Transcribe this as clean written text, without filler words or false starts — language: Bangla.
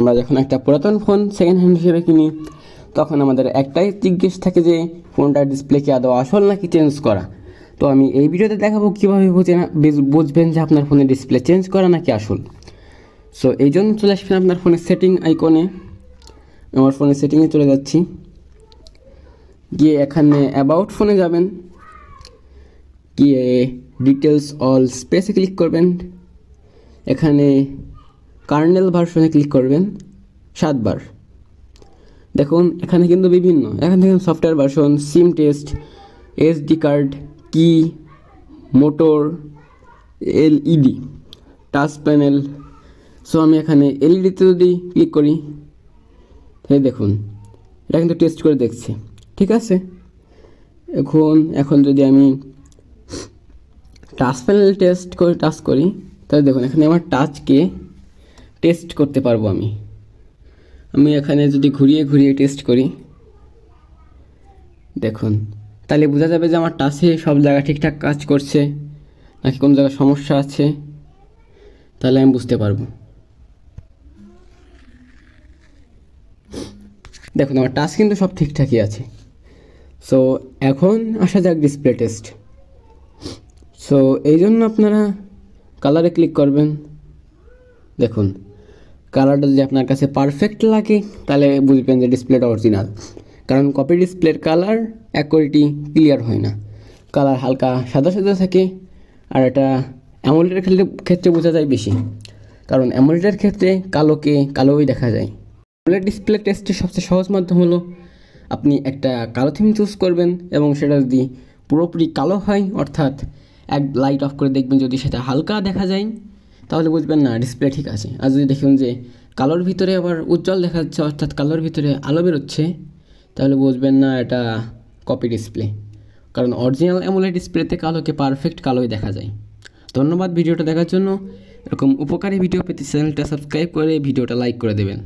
আমরা যখন একটা পুরাতন ফোন সেকেন্ড হ্যান্ড হিসেবে কিনি তখন আমাদের একটাই জিজ্ঞেস থাকে যে ফোনটার ডিসপ্লে কি আদৌ আসল নাকি চেঞ্জ করা। তো আমি এই ভিডিওতে দেখাবো কীভাবে বুঝবেন যে আপনার ফোনের ডিসপ্লে চেঞ্জ করা নাকি আসল। সো এই জন্য চলে আসবেন আপনার ফোনের সেটিং আইকনে। আমার ফোনের সেটিংয়ে চলে যাচ্ছি, গিয়ে এখানে অ্যাবাউট ফোনে যাবেন, গিয়ে ডিটেলস অল স্পেসে ক্লিক করবেন, এখানে কার্নেল ভার্সনে ক্লিক করবেন 7 বার। দেখুন এখানে কিন্তু বিভিন্ন, এখান থেকে সফটওয়্যার ভার্সন, সিম টেস্ট, এসডি কার্ড, কি, motor, LED, touch panel. So আমি এখানে এলইডিতে যদি ক্লিক করি তাহলে দেখুন এটা কিন্তু টেস্ট করে দেখছি, ঠিক আছে। এখন যদি আমি টাচ প্যানেল টাচ করি তাহলে দেখুন এখানে আমার টাচকে টেস্ট করতে পারবো। আমি এখানে যদি ঘুরিয়ে টেস্ট করি দেখুন, তাহলে বোঝা যাবে যে আমার টাচে সব জায়গা ঠিকঠাক কাজ করছে নাকি কোনো জায়গায় সমস্যা আছে, তাহলে আমি বুঝতে পারবো। দেখুন আমার টাচ কিন্তু সব ঠিকঠাকই আছে। সো এখন আসা যাক ডিসপ্লে টেস্ট। সো এই জন্য আপনারা কালারে ক্লিক করবেন। দেখুন কালারটা যদি আপনার কাছে পারফেক্ট লাগে তাহলে বুঝবেন যে ডিসপ্লেটা অরিজিনাল, কারণ কপি ডিসপ্লের কালার অ্যাকুরেটলি ক্লিয়ার হয় না, কালার হালকা সাদা সাদা থাকে। আর এটা অ্যামোলেডের ক্ষেত্রে বোঝা যায় বেশি, কারণ অ্যামোলেডের ক্ষেত্রে কালোই দেখা যায়। অ্যামোলেড ডিসপ্লে টেস্টের সবচেয়ে সহজ মাধ্যম হলো আপনি একটা কালো থিম চুজ করবেন এবং সেটা যদি পুরোপুরি কালো হয়, অর্থাৎ এক লাইট অফ করে দেখবেন, যদি সেটা হালকা দেখা যায় তাহলে বুঝবেন না ডিসপ্লে ঠিক আছে। আর যদি দেখুন যে কালোর ভিতরে আবার উজ্জ্বল দেখা যাচ্ছে, অর্থাৎ কালোর ভিতরে আলো বেরোচ্ছে, তাহলে বুঝবেন না এটা কপি ডিসপ্লে, কারণ অরিজিনাল অ্যামোলেড ডিসপ্লেতে কালোকে পারফেক্ট কালোই দেখা যায়। ধন্যবাদ ভিডিওটা দেখার জন্য। এরকম উপকারী ভিডিও পেতে চ্যানেলটা সাবস্ক্রাইব করে ভিডিওটা লাইক করে দেবেন।